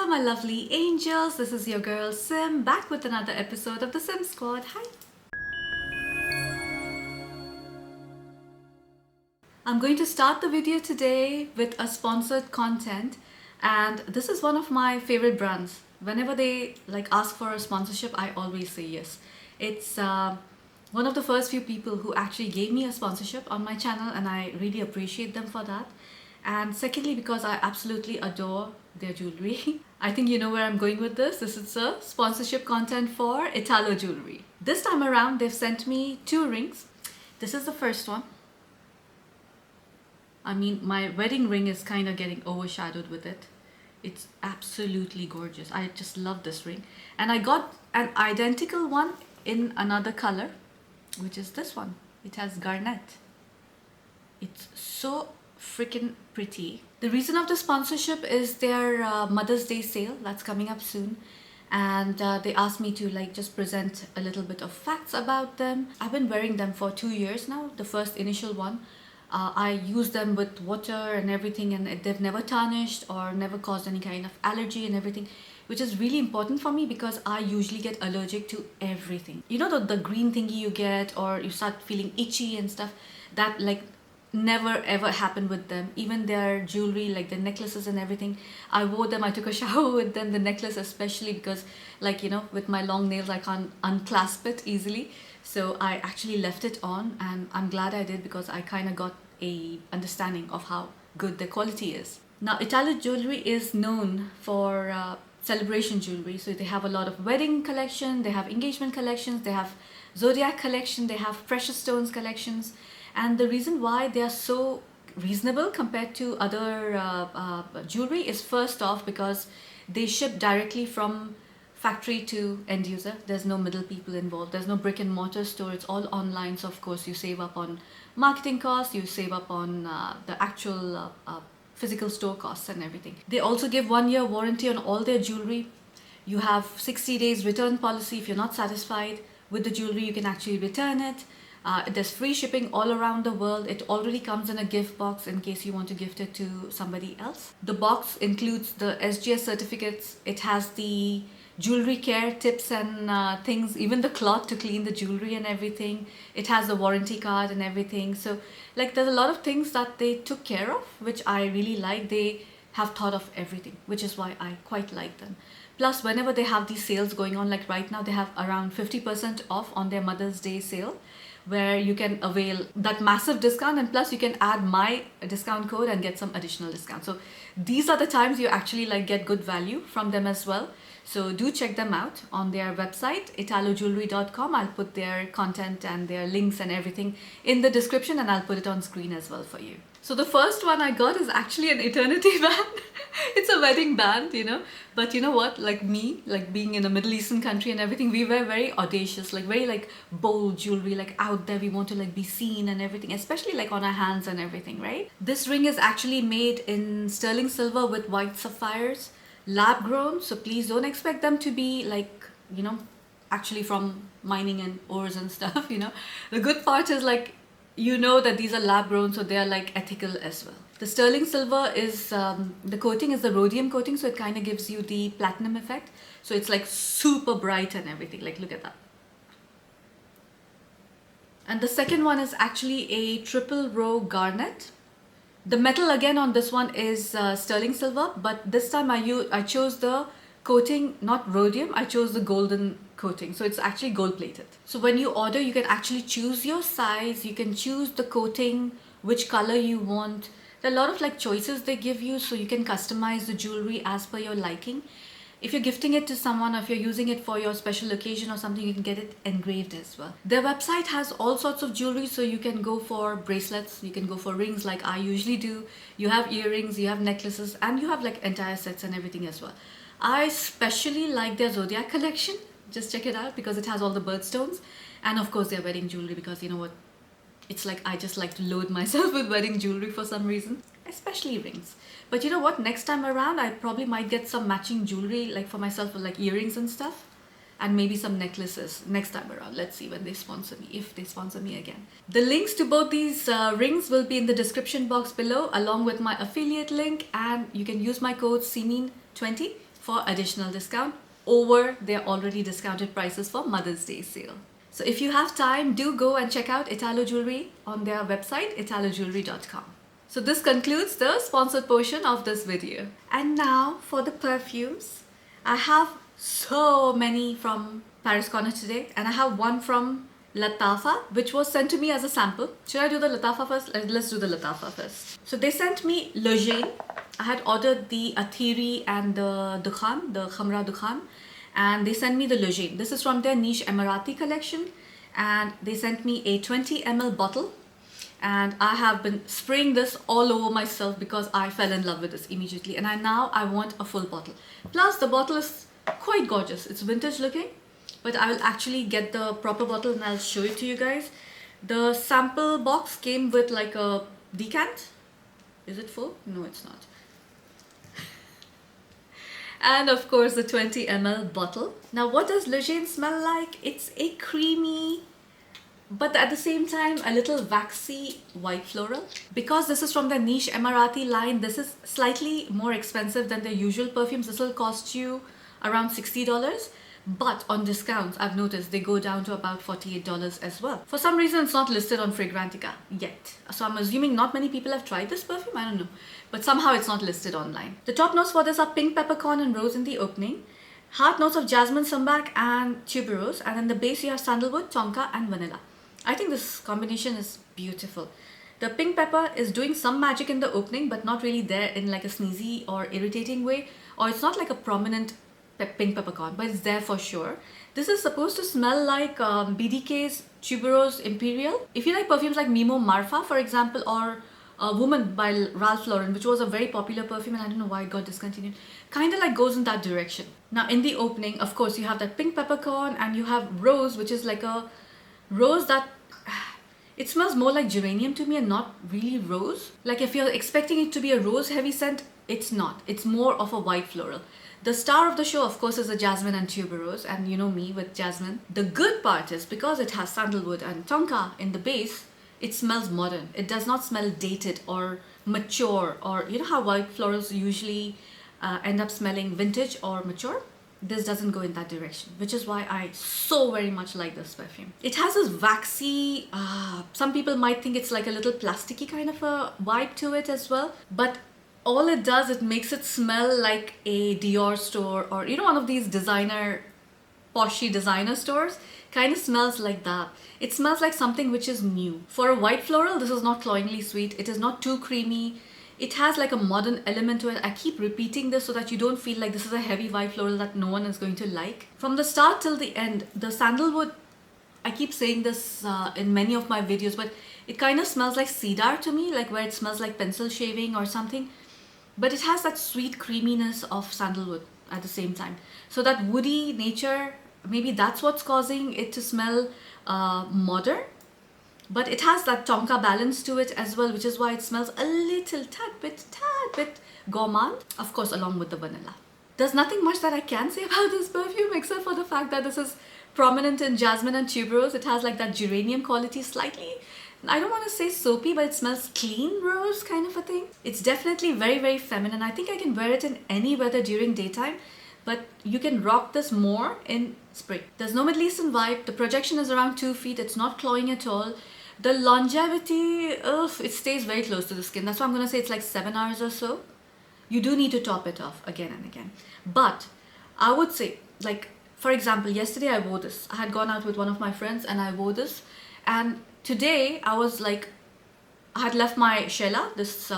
my lovely angels. This is your girl Sim back with another episode of the Sim Squad. Hi. I'm going to start the video today with a sponsored content, and this is one of my favorite brands. Whenever they ask for a sponsorship, I always say yes. It's one of the first few people who actually gave me a sponsorship on my channel, and I really appreciate them for that. And secondly, because I absolutely adore their jewelry. I think you know where I'm going with this. This is a sponsorship content for Italo jewelry. This time around, they've sent me 2 rings. This is the first one. I mean, my wedding ring is kind of getting overshadowed with it. It's absolutely gorgeous. I just love this ring. And I got an identical one in another color, which is this one. It has garnet. It's so freaking pretty. The reason of the sponsorship is their Mother's Day sale that's coming up soon, and they asked me to just present a little bit of facts about them. I've been wearing them for 2 years now. The first initial one, I use them with water and everything, and they've never tarnished or never caused any kind of allergy and everything, which is really important for me because I usually get allergic to everything. You know the green thingy you get, or you start feeling itchy and stuff, that never ever happened with them. Even their jewelry, like their necklaces and everything, I wore them. I took a shower with them, the necklace especially, because with my long nails I can't unclasp it easily, so I actually left it on, and I'm glad I did because I kind of got a understanding of how good the quality is. Now, Italo jewelry is known for celebration jewelry, so they have a lot of wedding collection, they have engagement collections, they have zodiac collection, they have precious stones collections. And the reason why they are so reasonable compared to other jewelry is, first off, because they ship directly from factory to end user. There's no middle people involved. There's no brick and mortar store. It's all online. So of course you save up on marketing costs. You save up on the actual physical store costs and everything. They also give 1-year warranty on all their jewelry. You have 60 days return policy. If you're not satisfied with the jewelry, you can actually return it. There's free shipping all around the world. It already comes in a gift box in case you want to gift it to somebody else. The box includes the SGS certificates. It has the jewelry care tips and things, even the cloth to clean the jewelry and everything. It has the warranty card and everything. So there's a lot of things that they took care of, which I really like. They have thought of everything, which is why I quite like them. Plus, whenever they have these sales going on, like right now, they have around 50% off on their Mother's Day sale, where you can avail that massive discount, and plus you can add my discount code and get some additional discount. So these are the times you actually get good value from them as well. So do check them out on their website, italojewelry.com. I'll put their content and their links and everything in the description, and I'll put it on screen as well for you. So the first one I got is actually an eternity band. It's a wedding band, but you know what, me, being in a Middle Eastern country and everything, we were very audacious, very bold jewelry, out there. We want to be seen and everything, especially on our hands and everything, right? This ring is actually made in sterling silver with white sapphires, lab grown, so please don't expect them to be actually from mining and ores and stuff. The good part is that these are lab grown, so they are ethical as well. The sterling silver is the coating is the rhodium coating, so it kind of gives you the platinum effect. So it's super bright and everything. Look at that. And the second one is actually a triple row garnet. The metal again on this one is sterling silver, but this time I chose the coating, not rhodium. I chose the golden coating, so it's actually gold plated. So when you order, you can actually choose your size, you can choose the coating, which color you want. There are a lot of choices they give you, so you can customize the jewelry as per your liking. If you're gifting it to someone, or if you're using it for your special occasion or something, you can get it engraved as well. Their website has all sorts of jewelry, so you can go for bracelets, you can go for rings like I usually do. You have earrings, you have necklaces, and you have entire sets and everything as well. I especially like their zodiac collection. Just check it out because it has all the birthstones, and of course their wedding jewelry, because you know what, it's I just like to load myself with wedding jewelry for some reason, especially rings. But you know what, next time around I probably might get some matching jewelry for myself, with earrings and stuff, and maybe some necklaces next time around. Let's see when they sponsor me, if they sponsor me again. The links to both these rings will be in the description box below, along with my affiliate link, and you can use my code SIMEEN20 for additional discount over their already discounted prices for Mother's Day sale. So if you have time, do go and check out Italo Jewelry on their website, italojewelry.com. So this concludes the sponsored portion of this video. And now for the perfumes. I have so many from Paris Corner today, and I have one from Lattafa, which was sent to me as a sample. Should I do the Lattafa first? Let's do the Lattafa first. So they sent me Lujain. I had ordered the Athiri and the Dukhan, the Khamra Dukhan, and they sent me the Lujain. This is from their niche Emirati collection, and they sent me a 20 ml bottle, and I have been spraying this all over myself because I fell in love with this immediately, and now I want a full bottle. Plus the bottle is quite gorgeous. It's vintage looking, but I will actually get the proper bottle and I'll show it to you guys. The sample box came with like a decant. Is it full? No, it's not. And of course the 20 ml bottle. Now what does Lujain smell like? It's a creamy, but at the same time a little waxy white floral. Because this is from the niche Emirati line, this is slightly more expensive than the usual perfumes. This will cost you around $60, but on discounts I've noticed they go down to about $48 as well. For some reason it's not listed on Fragrantica yet, so I'm assuming not many people have tried this perfume. I don't know, but somehow it's not listed online. The top notes for this are pink peppercorn and rose in the opening, heart notes of jasmine, sambac and tuberose, and in the base you have sandalwood, tonka and vanilla. I think this combination is beautiful. The pink pepper is doing some magic in the opening, but not really there in like a sneezy or irritating way, or it's not like a prominent pink peppercorn, but it's there for sure. This is supposed to smell like BDK's Tuberose Imperial. If you like perfumes like Mimo Marfa, for example, or Woman by Ralph Lauren, which was a very popular perfume and I don't know why it got discontinued, kind of like goes in that direction. Now in the opening, of course, you have that pink peppercorn and you have rose, which is like a rose that it smells more like geranium to me and not really rose. Like if you're expecting it to be a rose heavy scent, it's not. It's more of a white floral. The star of the show, of course, is the jasmine and tuberose, and you know me with jasmine. The good part is because it has sandalwood and tonka in the base, it smells modern. It does not smell dated or mature, or you know how white florals usually end up smelling vintage or mature? This doesn't go in that direction, which is why I so very much like this perfume. It has this waxy, some people might think it's like a little plasticky kind of a vibe to it as well, but all it does, it makes it smell like a Dior store, or you know, one of these designer, poshy designer stores. Kind of smells like that. It smells like something which is new. For a white floral, this is not cloyingly sweet. It is not too creamy. It has like a modern element to it. I keep repeating this so that you don't feel like this is a heavy white floral that no one is going to like. From the start till the end, the sandalwood, I keep saying this in many of my videos, but it kind of smells like cedar to me, like where it smells like pencil shaving or something. But it has that sweet creaminess of sandalwood at the same time. So that woody nature, maybe that's what's causing it to smell modern. But it has that tonka balance to it as well, which is why it smells a little tad bit gourmand, of course, along with the vanilla. There's nothing much that I can say about this perfume except for the fact that this is prominent in jasmine and tuberose. It has like that geranium quality slightly. I don't want to say soapy, but it smells clean rose kind of a thing. It's definitely very, very feminine. I think I can wear it in any weather during daytime, but you can rock this more in spring. There's no Middle Eastern vibe. The projection is around 2 feet. It's not cloying at all. The longevity, it stays very close to the skin. That's why I'm going to say it's like 7 hours or so. You do need to top it off again and again. But I would say, like, for example, yesterday I wore this. I had gone out with one of my friends and I wore this. And today I was like, I had left my shella, this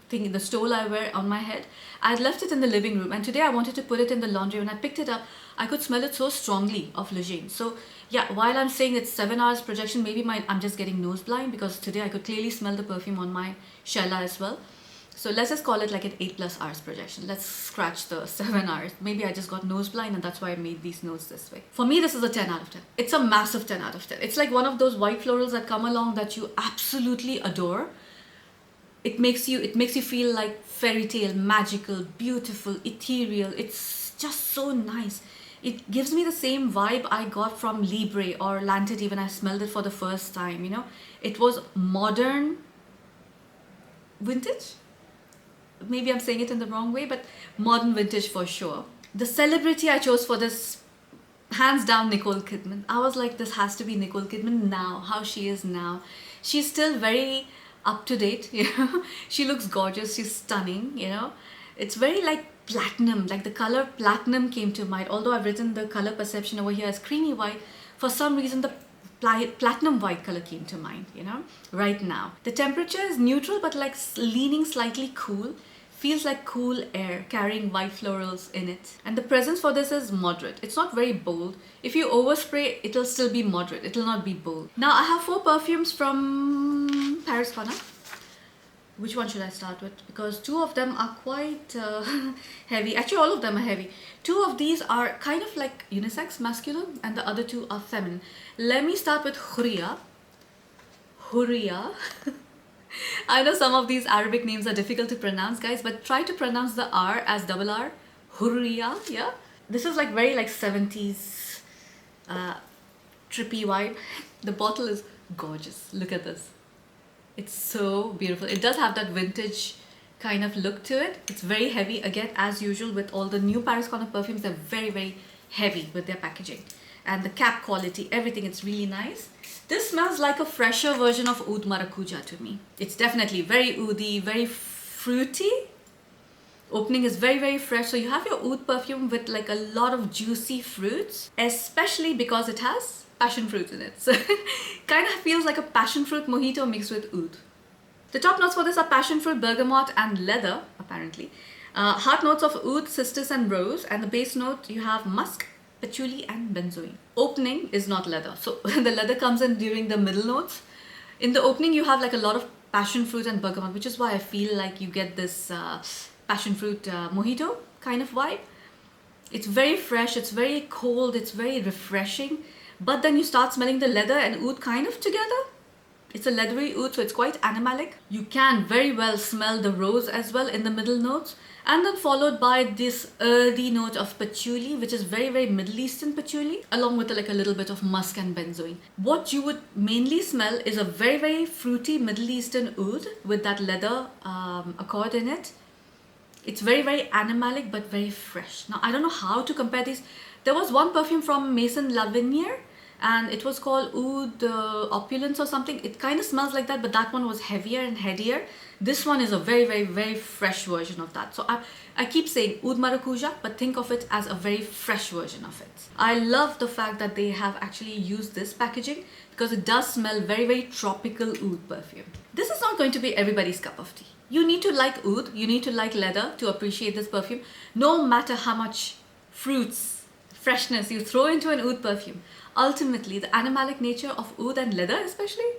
thing, the stole I wear on my head. I had left it in the living room, and today I wanted to put it in the laundry. When I picked it up, I could smell it so strongly of Lujain. So yeah, while I'm saying it's 7 hours projection, maybe I'm just getting nose blind, because today I could clearly smell the perfume on my shella as well. So let's just call it like an 8+ hours projection. Let's scratch the 7 hours. Maybe I just got nose blind and that's why I made these notes this way. For me, this is a 10 out of 10. It's a massive 10 out of 10. It's like one of those white florals that come along that you absolutely adore. It makes you feel like fairy tale, magical, beautiful, ethereal. It's just so nice. It gives me the same vibe I got from Libre or Lantity when I smelled it for the first time, you know. It was modern vintage. maybe I'm saying it in the wrong way, but modern vintage for sure. The celebrity I chose for this, hands down, Nicole Kidman. I was like, this has to be Nicole Kidman now, how she is now. She's still very up to date, you know. She looks gorgeous, she's stunning, you know. It's very like platinum, like the color platinum came to mind. Although I've written the color perception over here as creamy white, for some reason the platinum white color came to mind, you know, right now. The temperature is neutral, but like leaning slightly cool. Feels like cool air carrying white florals in it. And the presence for this is moderate. It's not very bold. If you overspray, it'll still be moderate. It'll not be bold. Now I have 4 perfumes from Paris Fauna. Which one should I start with? Because 2 of them are quite heavy. Actually, all of them are heavy. 2 of these are kind of like unisex, masculine, and the other 2 are feminine. Let me start with Hurriya. Hurriya. I know some of these Arabic names are difficult to pronounce, guys, but try to pronounce the R as double R. Hurriya, yeah? This is like very like 70s trippy vibe. The bottle is gorgeous. Look at this. It's so beautiful. It does have that vintage kind of look to it. It's very heavy. Again, as usual with all the new Paris Corner perfumes, they're very, very heavy with their packaging. And the cap quality, everything, it's really nice. This smells like a fresher version of Oud Maracuja to me. It's definitely very oudi, very fruity. Opening is very, very fresh. So you have your oud perfume with like a lot of juicy fruits, especially because it has passion fruit in it. So kind of feels like a passion fruit mojito mixed with oud. The top notes for this are passion fruit, bergamot and leather, apparently. Heart notes of oud, cistus and rose. And the base note, you have musk, patchouli and benzoin. Opening is not leather. So the leather comes in during the middle notes. In the opening, you have like a lot of passion fruit and bergamot, which is why I feel like you get this passion fruit mojito kind of vibe. It's very fresh, it's very cold, it's very refreshing. But then you start smelling the leather and oud kind of together. It's a leathery oud, so it's quite animalic. You can very well smell the rose as well in the middle notes. And then followed by this earthy note of patchouli, which is very, very Middle Eastern patchouli, along with like a little bit of musk and benzoin. What you would mainly smell is a very, very fruity Middle Eastern oud with that leather accord in it. It's very, very animalic, but very fresh. Now, I don't know how to compare these. There was one perfume from Maison Lavinier, and it was called Oud Opulence or something. It kind of smells like that, but that one was heavier and headier. This one is a very, very, very fresh version of that. So I keep saying Oud Maracuja, but think of it as a very fresh version of it. I love the fact that they have actually used this packaging because it does smell very, very tropical oud perfume. This is not going to be everybody's cup of tea. You need to like oud, you need to like leather to appreciate this perfume, no matter how much fruits, freshness you throw into an oud perfume. Ultimately, the animalic nature of oud and leather, especially,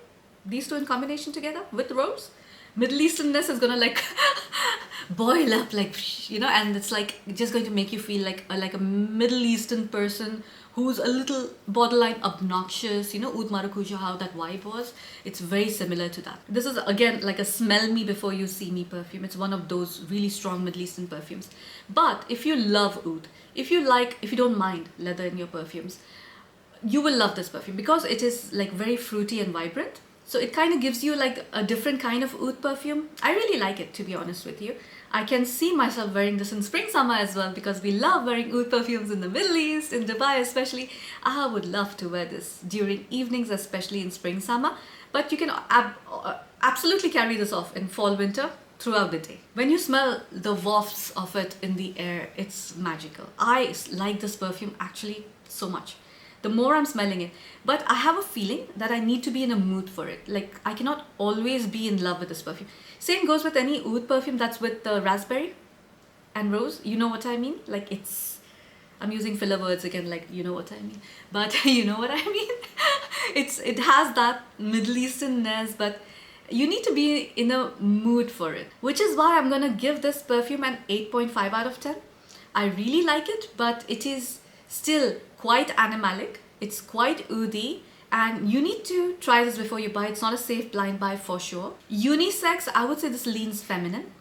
these two in combination together with rose, Middle Easternness is gonna like boil up, like, you know, and it's like just going to make you feel like a Middle Eastern person who's a little borderline obnoxious, you know, Oud Maracuja, how that vibe was. It's very similar to that. This is again like a smell me before you see me perfume. It's one of those really strong Middle Eastern perfumes. But if you love oud, if you don't mind leather in your perfumes, you will love this perfume because it is like very fruity and vibrant. So it kind of gives you like a different kind of oud perfume. I really like it, to be honest with you. I can see myself wearing this in spring, summer as well because we love wearing oud perfumes in the Middle East, in Dubai especially. I would love to wear this during evenings, especially in spring, summer. But you can absolutely carry this off in fall, winter, throughout the day. When you smell the wafts of it in the air, it's magical. I like this perfume actually so much. The more I'm smelling it. But I have a feeling that I need to be in a mood for it. Like, I cannot always be in love with this perfume. Same goes with any oud perfume that's with raspberry and rose. You know what I mean? Like, I'm using filler words again, like, you know what I mean. But you know what I mean? It has that Middle Easternness, but you need to be in a mood for it. Which is why I'm gonna give this perfume an 8.5 out of 10. I really like it, but it is still quite animalic, it's quite oudi, and you need to try this before you buy. It's not a safe blind buy for sure. Unisex, I would say this leans feminine.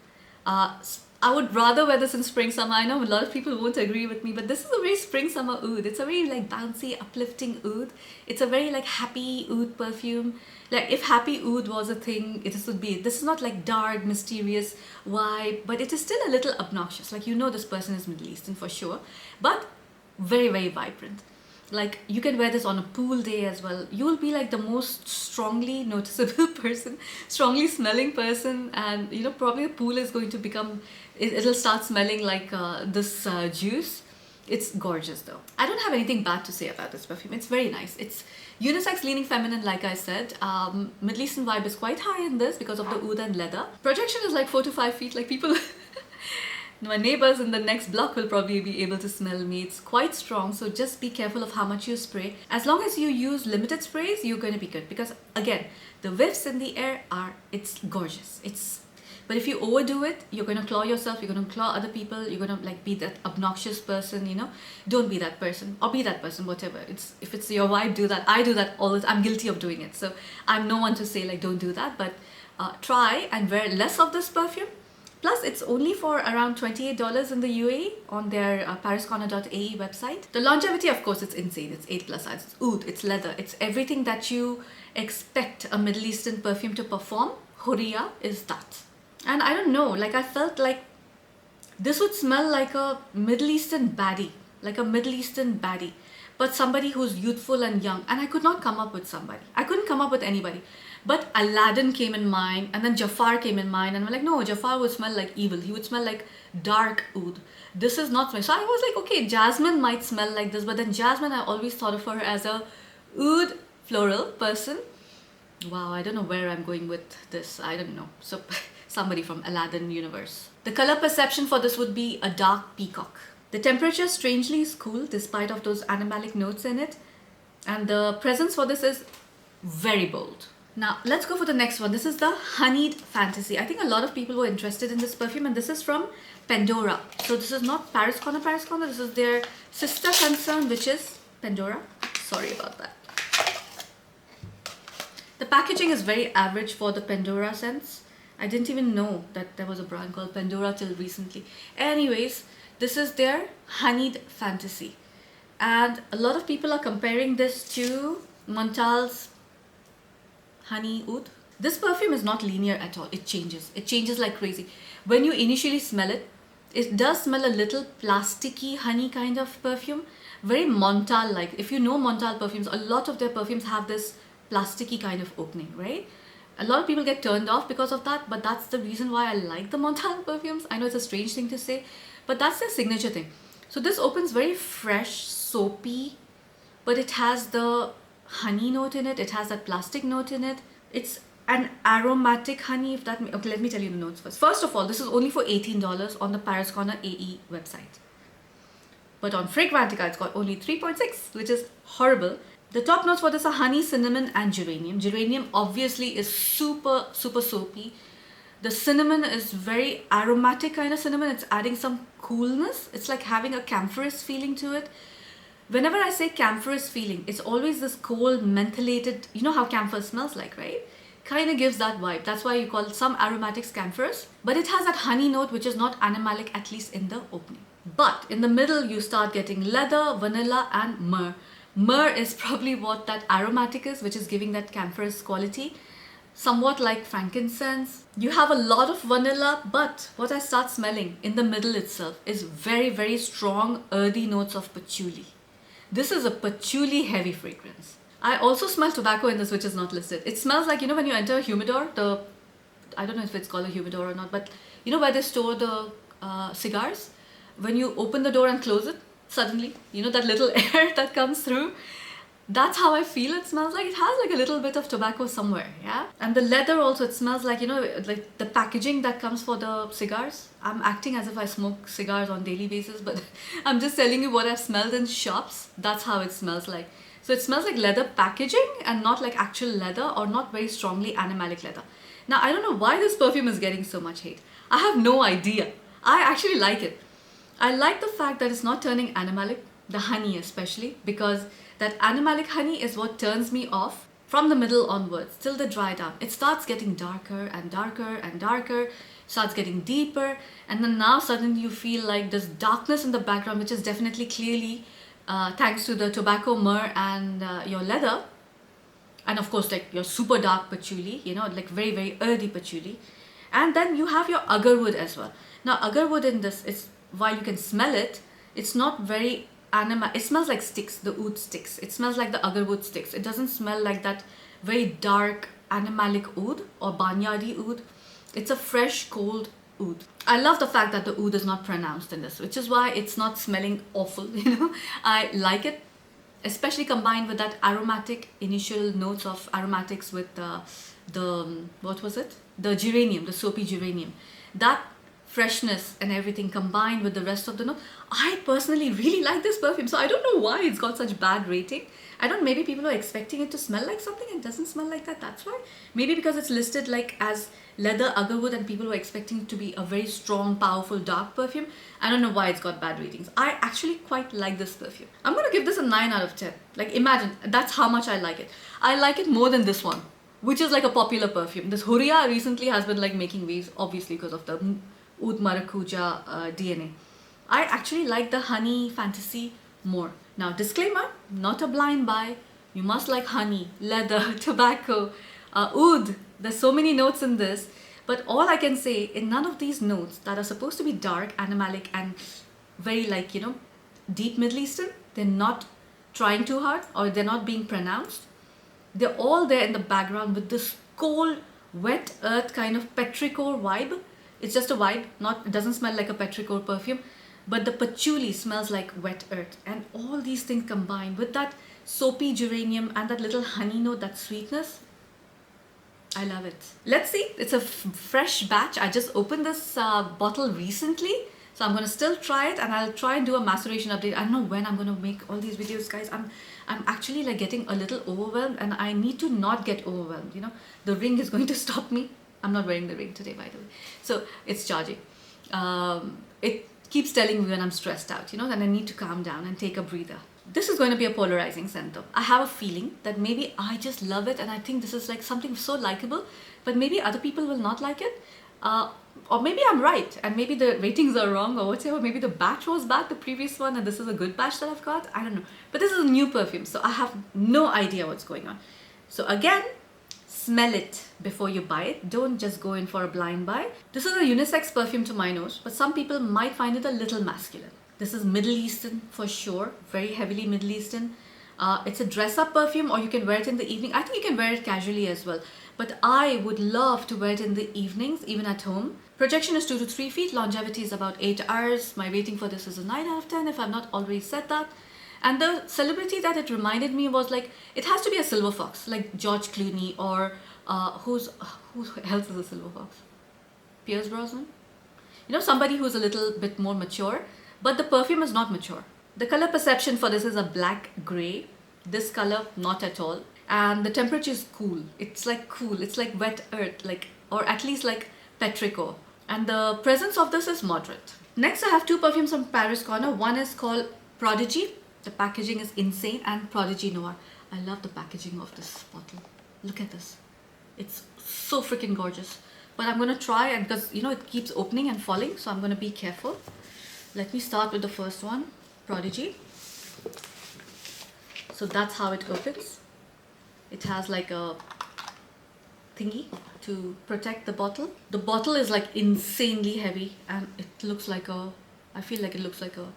I would rather wear this in spring summer. I know a lot of people won't agree with me, but this is a very spring summer oud. It's a very like bouncy, uplifting oud. It's a very like happy oud perfume. Like if happy oud was a thing, it would be. This is not like dark, mysterious vibe, but it is still a little obnoxious. Like you know this person is Middle Eastern for sure, but very, very vibrant. Like you can wear this on a pool day as well. You will be like the most strongly noticeable person, strongly smelling person, and you know probably the pool is going to become, it'll start smelling like this juice. It's gorgeous though. I don't have anything bad to say about this perfume. It's very nice. It's unisex, leaning feminine, like I said. Middle Eastern vibe is quite high in this because of the oud and leather. Projection is like 4 to 5 feet. Like people my neighbors in the next block will probably be able to smell me. It's quite strong, so just be careful of how much you spray. As long as you use limited sprays, you're going to be good, because again, the whiffs in the air are, it's gorgeous. But if you overdo it, you're going to claw yourself, you're going to claw other people, you're going to like be that obnoxious person, you know. Don't be that person, or be that person, whatever. If it's your vibe, do that. I do that all the time. I'm guilty of doing it, so I'm no one to say like don't do that, but try and wear less of this perfume. Plus, it's only for around $28 in the UAE on their pariscorner.ae website. The longevity, of course, it's insane. It's 8+ hours. It's oud, it's leather, it's everything that you expect a Middle Eastern perfume to perform. Hurriya is that. And I don't know, like I felt like this would smell like a Middle Eastern baddie. Like a Middle Eastern baddie. But somebody who's youthful and young. And I could not come up with somebody. I couldn't come up with anybody. But Aladdin came in mind, and then Jafar came in mind, and I'm like, no, Jafar would smell like evil. He would smell like dark oud. This is not smell. So I was like, okay, Jasmine might smell like this, but then Jasmine, I always thought of her as a oud floral person. Wow, I don't know where I'm going with this. I don't know. So somebody from Aladdin universe. The color perception for this would be a dark peacock. The temperature strangely is cool despite of those animalic notes in it. And the presence for this is very bold. Now, let's go for the next one. This is the Honeyed Fantasy. I think a lot of people were interested in this perfume, and this is from Pandora. So this is not Paris Corner. This is their sister concern, which is Pandora. Sorry about that. The packaging is very average for the Pandora scents. I didn't even know that there was a brand called Pandora till recently. Anyways, this is their Honeyed Fantasy. And a lot of people are comparing this to Montal's Honey Oud. This perfume is not linear at all. It changes. It changes like crazy. When you initially smell it, it does smell a little plasticky honey kind of perfume. Very Montal-like. If you know Montal perfumes, a lot of their perfumes have this plasticky kind of opening, right? A lot of people get turned off because of that, but that's the reason why I like the Montal perfumes. I know it's a strange thing to say, but that's their signature thing. So this opens very fresh, soapy, but it has the honey note in it. It has that plastic note in it. It's an aromatic honey, if that... Okay, let me tell you the notes first. First of all, this is only for $18 on the Paris Corner AE website. But on Fragrantica, it's got only 3.6, which is horrible. The top notes for this are honey, cinnamon, and geranium. Geranium obviously is super, super soapy. The cinnamon is very aromatic kind of cinnamon. It's adding some coolness. It's like having a camphorous feeling to it. Whenever I say camphorous feeling, it's always this cold, mentholated, you know how camphor smells like, right? Kind of gives that vibe. That's why you call some aromatics camphorous. But it has that honey note, which is not animalic, at least in the opening. But in the middle, you start getting leather, vanilla, and myrrh. Myrrh is probably what that aromatic is, which is giving that camphorous quality. Somewhat like frankincense. You have a lot of vanilla, but what I start smelling in the middle itself is very, very strong, earthy notes of patchouli. This is a patchouli heavy fragrance. I also smell tobacco in this, which is not listed. It smells like, you know, when you enter a humidor, I don't know if it's called a humidor or not, but you know where they store the cigars? When you open the door and close it, suddenly, you know, that little air that comes through. That's how I feel it smells like. It has like a little bit of tobacco somewhere, yeah? And the leather also, it smells like, you know, like the packaging that comes for the cigars. I'm acting as if I smoke cigars on daily basis, but I'm just telling you what I've smelled in shops. That's how it smells like. So it smells like leather packaging and not like actual leather, or not very strongly animalic leather. Now, I don't know why this perfume is getting so much hate. I have no idea. I actually like it. I like the fact that it's not turning animalic, the honey especially, because that animalic honey is what turns me off from the middle onwards till the dry down. It starts getting darker and darker and darker. starts getting deeper, and then now suddenly you feel like this darkness in the background, which is definitely clearly thanks to the tobacco myrrh and your leather, and of course like your super dark patchouli, you know, like very very earthy patchouli. And then you have your agarwood as well. Now agarwood in this is, while you can smell it, it's not very it smells like sticks, the oud sticks. It smells like the agarwood sticks. It doesn't smell like that very dark animalic oud or banyadi oud. It's a fresh cold oud. I love the fact that the oud is not pronounced in this, which is why it's not smelling awful, you know. I like it, especially combined with that aromatic initial notes of aromatics with the what was it, the geranium, the soapy geranium. That freshness and everything combined with the rest of the note, I personally really like this perfume. So I don't know why it's got such bad rating. I don't, maybe people are expecting it to smell like something and it doesn't smell like that. That's why. Maybe because it's listed like as leather agarwood and people were expecting it to be a very strong, powerful, dark perfume. I don't know why it's got bad ratings. I actually quite like this perfume. I'm going to give this a 9 out of 10. Like imagine, that's how much I like it. I like it more than this one, which is like a popular perfume. This Hurriya recently has been like making waves, obviously because of the Oud Maracuja DNA. I actually like the honey fantasy more. Now disclaimer, not a blind buy. You must like honey, leather, tobacco, oud. There's so many notes in this. But all I can say, in none of these notes that are supposed to be dark, animalic and very like, you know, deep Middle Eastern, they're not trying too hard or they're not being pronounced. They're all there in the background with this cold, wet earth kind of petrichor vibe. It's just a vibe, it doesn't smell like a petrichor perfume, but the patchouli smells like wet earth. And all these things combined with that soapy geranium and that little honey note, that sweetness, I love it. Let's see, it's a fresh batch. I just opened this bottle recently, so I'm going to still try it and I'll try and do a maceration update. I don't know when I'm going to make all these videos, guys. I'm actually like getting a little overwhelmed and I need to not get overwhelmed, you know. The ring is going to stop me. I'm not wearing the ring today, by the way. So it's charging. It keeps telling me when I'm stressed out, you know, then I need to calm down and take a breather. This is going to be a polarizing scent though. I have a feeling that maybe I just love it and I think this is like something so likable, but maybe other people will not like it. Or maybe I'm right and maybe the ratings are wrong or whatever. Maybe the batch was bad, the previous one, and this is a good batch that I've got. I don't know. But this is a new perfume, so I have no idea what's going on. So again, smell it before you buy it. Don't just go in for a blind buy. This is a unisex perfume to my nose, but some people might find it a little masculine. This is Middle Eastern for sure, very heavily Middle Eastern. It's a dress-up perfume, or you can wear it in the evening. I think you can wear it casually as well, but I would love to wear it in the evenings, even at home. Projection is 2 to 3 feet, longevity is about 8 hours. My rating for this is a 9 out of 10 if I've not already said that. And the celebrity that it reminded me was like, it has to be a silver fox, like George Clooney or who else is a silver fox? Pierce Brosnan? You know, somebody who's a little bit more mature, but the perfume is not mature. The color perception for this is a black gray. This color, not at all. And the temperature is cool. It's like cool. It's like wet earth, like, or at least like petrichor. And the presence of this is moderate. Next, I have 2 perfumes from Paris Corner. One is called Prodigy. The packaging is insane, and Prodigy Noir. I love the packaging of this bottle. Look at this. It's so freaking gorgeous. But I'm going to try, and because, you know, it keeps opening and falling, so I'm going to be careful. Let me start with the first one, Prodigy. So that's how it opens. It has like a thingy to protect the bottle. The bottle is like insanely heavy, and it looks like I feel like it looks like a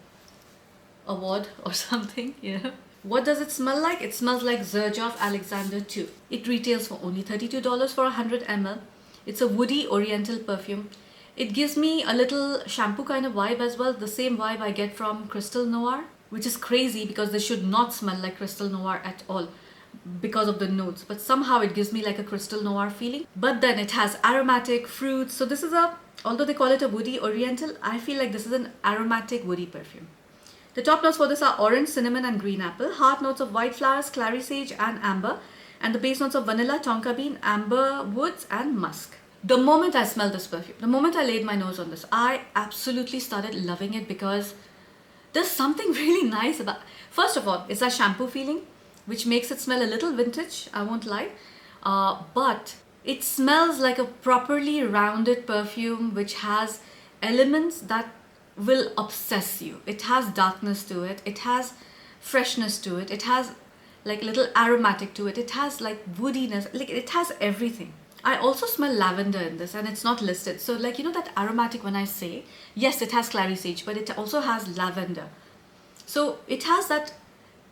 award or something, you know. What does it smell like? It smells like Xerjoff Alexander 2. It retails for only $32 for 100 ml. It's a woody oriental perfume. It gives me a little shampoo kind of vibe as well, the same vibe I get from Crystal Noir, which is crazy because they should not smell like Crystal Noir at all because of the notes, but somehow it gives me like a Crystal Noir feeling. But then it has aromatic fruits, so this is although they call it a woody oriental, I feel like this is an aromatic woody perfume. The top notes for this are orange, cinnamon and green apple, heart notes of white flowers, clary sage and amber, and the base notes of vanilla, tonka bean, amber woods and musk. The moment I smelled this perfume, the moment I laid my nose on this, I absolutely started loving it because there's something really nice about, first of all, it's a shampoo feeling, which makes it smell a little vintage, I won't lie. But It smells like a properly rounded perfume which has elements that will obsess you. It has darkness to it, it has freshness to it, it has like little aromatic to it, it has like woodiness, like it has everything. I also smell lavender in this and it's not listed. So like, you know that aromatic, when I say, yes, it has clary sage, but it also has lavender. So it has that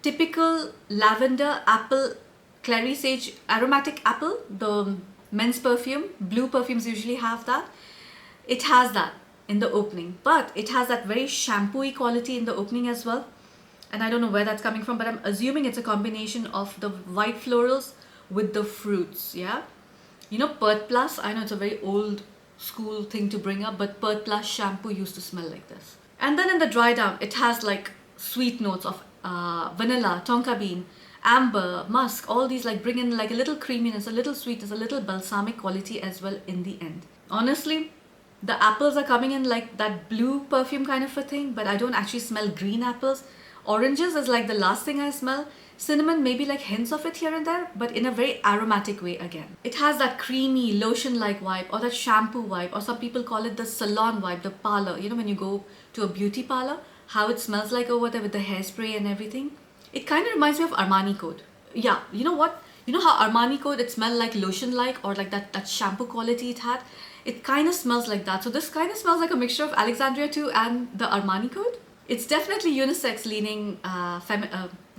typical lavender, apple, clary sage, aromatic apple, the men's perfume, blue perfumes usually have that. It has that in the opening, but it has that very shampoo-y quality in the opening as well. And I don't know where that's coming from, but I'm assuming it's a combination of the white florals with the fruits, yeah? You know, Pert Plus, I know it's a very old school thing to bring up, but Pert Plus shampoo used to smell like this. And then in the dry down, it has like sweet notes of vanilla, tonka bean, amber, musk, all these like bring in like a little creaminess, a little sweetness, a little balsamic quality as well in the end. Honestly, the apples are coming in like that blue perfume kind of a thing, but I don't actually smell green apples. Oranges is like the last thing I smell. Cinnamon, maybe like hints of it here and there, but in a very aromatic way again. It has that creamy lotion-like vibe or that shampoo vibe, or some people call it the salon vibe, the parlor. You know, when you go to a beauty parlor, how it smells like over there with the hairspray and everything. It kind of reminds me of Armani Code. Yeah, you know what? You know how Armani Code, it smelled like lotion-like, or like that shampoo quality it had? It kind of smells like that. So this kind of smells like a mixture of Alexandria 2 and the Armani Code. It's definitely unisex leaning,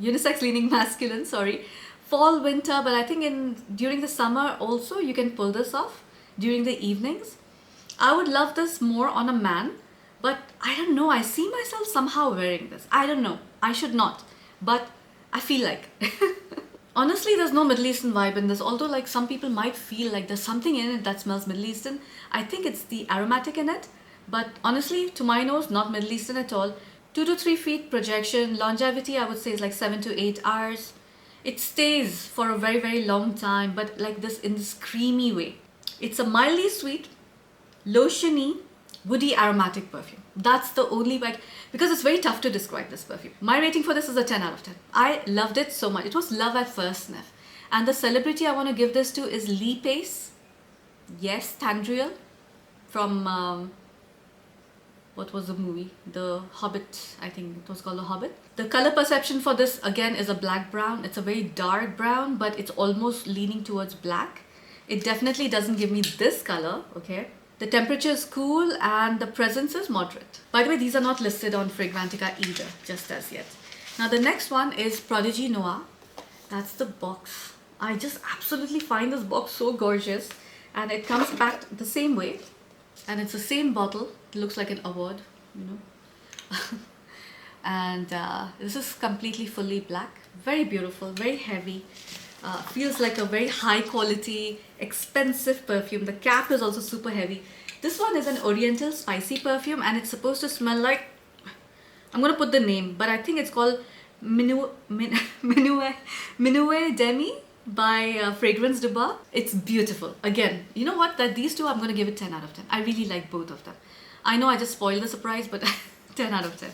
unisex leaning masculine, sorry. Fall, winter, but I think during the summer also you can pull this off during the evenings. I would love this more on a man, but I don't know, I see myself somehow wearing this. I don't know, I should not, but I feel like. Honestly, there's no Middle Eastern vibe in this, although like some people might feel like there's something in it that smells Middle Eastern. I think it's the aromatic in it, but honestly, to my nose, not Middle Eastern at all. 2 to 3 feet projection, longevity I would say is like 7 to 8 hours. It stays for a very, very long time, but like this, in this creamy way. It's a mildly sweet, lotiony, woody aromatic perfume. That's the only way, because it's very tough to describe this perfume. My rating for this is a 10 out of 10. I loved it so much. It was love at first sniff. And the celebrity I want to give this to is Lee Pace. Yes, Tandriel from what was the movie? The Hobbit, I think it was called The Hobbit. The color perception for this again is a black brown. It's a very dark brown, but it's almost leaning towards black. It definitely doesn't give me this color, okay? The temperature is cool and the presence is moderate. By the way, these are not listed on Fragrantica either, just as yet. Now the next one is Prodigy Noir. That's the box. I just absolutely find this box so gorgeous, and it comes packed the same way, and it's the same bottle. It looks like an award, you know. And this is completely fully black. Very beautiful, very heavy. Feels like a very high quality, expensive perfume. The cap is also super heavy. This one is an oriental spicy perfume, and it's supposed to smell like, I'm gonna put the name, but I think it's called Minouet Demi by Fragrance de Bar. It's beautiful. Again, you know what? That these two, I'm gonna give it 10 out of 10. I really like both of them. I know I just spoiled the surprise, but 10 out of 10.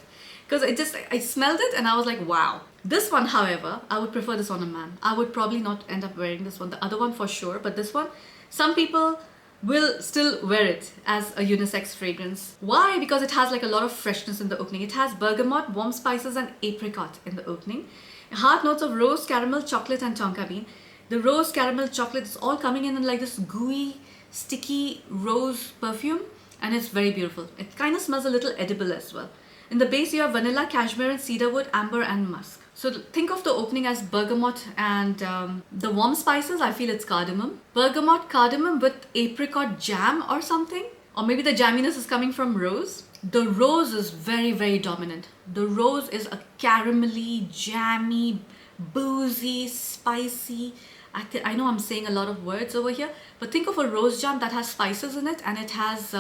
Because I smelled it and I was like, wow. This one, however, I would prefer this on a man. I would probably not end up wearing this one. The other one for sure, but this one, some people will still wear it as a unisex fragrance. Why? Because it has like a lot of freshness in the opening. It has bergamot, warm spices and apricot in the opening. Hard notes of rose, caramel, chocolate and tonka bean. The rose, caramel, chocolate is all coming in like this gooey, sticky rose perfume, and it's very beautiful. It kind of smells a little edible as well. In the base you have vanilla, cashmere and cedarwood, amber and musk. So think of the opening as bergamot and the warm spices, I feel it's cardamom. Bergamot, cardamom with apricot jam or something. Or maybe the jamminess is coming from rose. The rose is very, very dominant. The rose is a caramelly, jammy, boozy, spicy. I know I'm saying a lot of words over here, but think of a rose jam that has spices in it and it has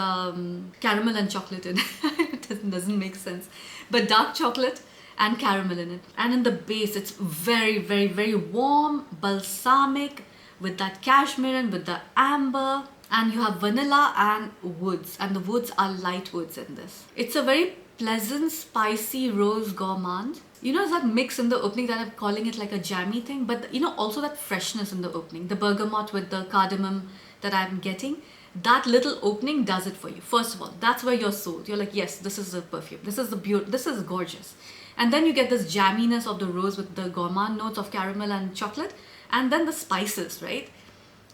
caramel and chocolate in it. It doesn't make sense. But dark chocolate and caramel in it. And in the base, it's very, very, very warm, balsamic with that cashmere and with the amber. And you have vanilla and woods, and the woods are light woods in this. It's a very pleasant, spicy rose gourmand. You know, it's that mix in the opening that I'm calling it like a jammy thing, but you know, also that freshness in the opening. The bergamot with the cardamom, that I'm getting, that little opening does it for you. First of all, that's where you're sold. You're like, yes, this is the perfume. This is the beauty. This is gorgeous. And then you get this jamminess of the rose with the gourmand notes of caramel and chocolate, and then the spices, right?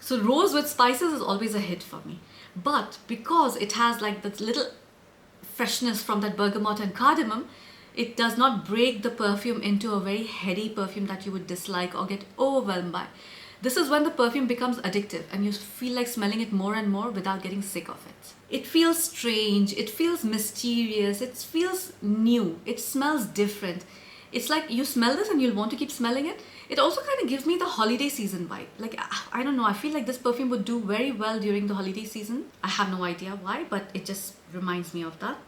So rose with spices is always a hit for me. But because it has like this little freshness from that bergamot and cardamom, it does not break the perfume into a very heady perfume that you would dislike or get overwhelmed by. This is when the perfume becomes addictive and you feel like smelling it more and more without getting sick of it. It feels strange, it feels mysterious, it feels new, it smells different. It's like you smell this and you'll want to keep smelling it. It also kind of gives me the holiday season vibe. Like, I don't know, I feel like this perfume would do very well during the holiday season. I have no idea why, but it just reminds me of that.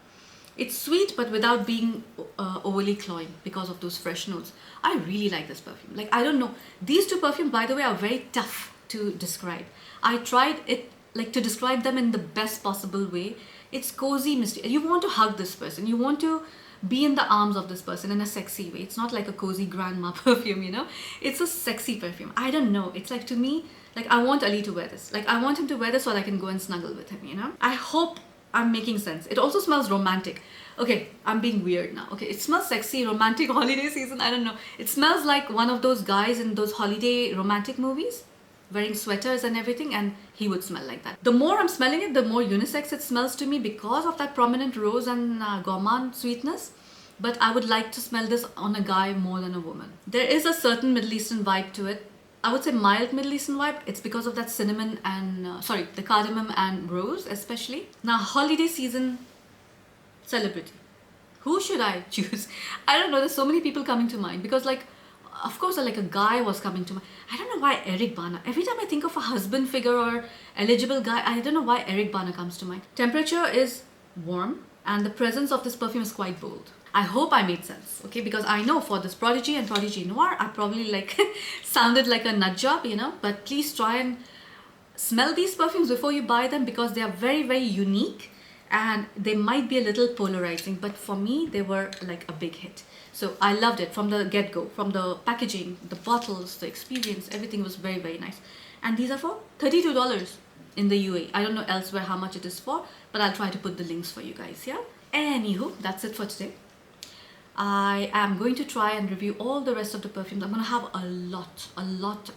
It's sweet, but without being overly cloying because of those fresh notes. I really like this perfume. Like, I don't know. These two perfumes, by the way, are very tough to describe. I tried it, like, to describe them in the best possible way. It's cozy, mysterious. You want to hug this person. You want to be in the arms of this person in a sexy way. It's not like a cozy grandma perfume, you know. It's a sexy perfume. I don't know. It's like, to me, like, I want Ali to wear this. Like, I want him to wear this so that I can go and snuggle with him, you know. I hope I'm making sense. It also smells romantic. Okay, I'm being weird now. Okay, it smells sexy, romantic, holiday season. I don't know. It smells like one of those guys in those holiday romantic movies, wearing sweaters and everything, and he would smell like that. The more I'm smelling it, the more unisex it smells to me because of that prominent rose and gourmand sweetness. But I would like to smell this on a guy more than a woman. There is a certain Middle Eastern vibe to it. I would say mild Middle Eastern vibe. It's because of that cinnamon and, the cardamom and rose especially. Now, holiday season celebrity. Who should I choose? I don't know. There's so many people coming to mind because, like, of course, like a guy was coming to mind. I don't know why Eric Bana. Every time I think of a husband figure or eligible guy, I don't know why Eric Bana comes to mind. Temperature is warm and the presence of this perfume is quite bold. I hope I made sense, okay? Because I know for this Prodigy and Prodigy Noir, I probably like sounded like a nut job, you know? But please try and smell these perfumes before you buy them because they are very, very unique and they might be a little polarizing. But for me, they were like a big hit. So I loved it from the get-go, from the packaging, the bottles, the experience, everything was very, very nice. And these are for $32 in the UAE. I don't know elsewhere how much it is for, but I'll try to put the links for you guys, yeah? Anywho, that's it for today. I am going to try and review all the rest of the perfumes. I'm going to have a lot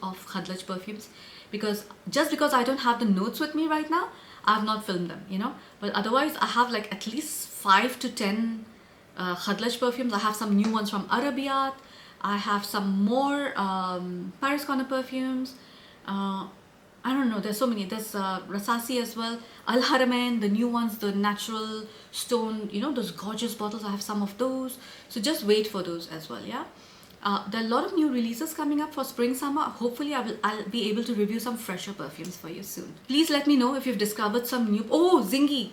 of Khadlaj perfumes because I don't have the notes with me right now, I have not filmed them, you know. But otherwise, I have like at least 5 to 10 Khadlaj perfumes. I have some new ones from Arabiat. I have some more Paris Corner perfumes. I don't know, there's so many. There's Rasasi as well. Al Haramain, the new ones, the natural stone, you know, those gorgeous bottles. I have some of those. So just wait for those as well, yeah. There are a lot of new releases coming up for spring summer. Hopefully I'll be able to review some fresher perfumes for you soon. Please let me know if you've discovered some new... Oh, Zingi.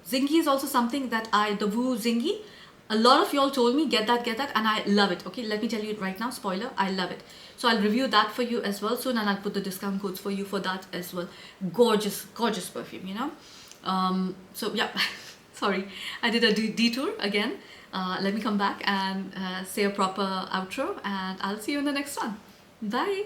Zingi is also something that the Woo Zingi. A lot of y'all told me, get that, and I love it. Okay, let me tell you right now, spoiler, I love it. So I'll review that for you as well soon, and I'll put the discount codes for you for that as well. Gorgeous, gorgeous perfume, you know. So yeah, sorry, I did a detour again. Let me come back and say a proper outro, and I'll see you in the next one. Bye.